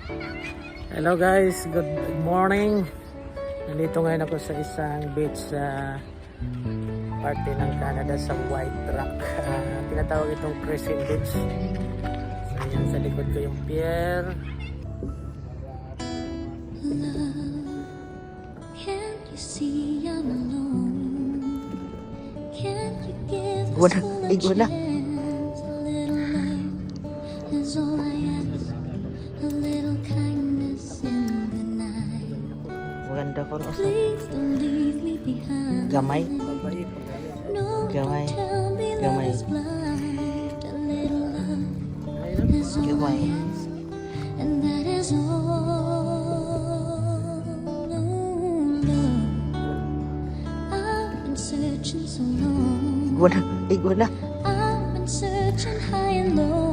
Hello guys, good morning. Nandito ngayon ako sa isang beach sa parte ng Canada sa White Rock. Tinatawag itong Crescent Beach. So yan sa likod ko yung pier. Can't you see I'm alone? Can't you give Guna, this one a guna. chance? A little love is all I ask. A little kindness in the night. Maganda ko no sa Please don't leave me behind. gamay. No, Gamay. don't tell me love Gamay. is blind. A little love is all Gamay. I ask, and that is all. I've been searching so long. Guna, guna. I've been searching high and low.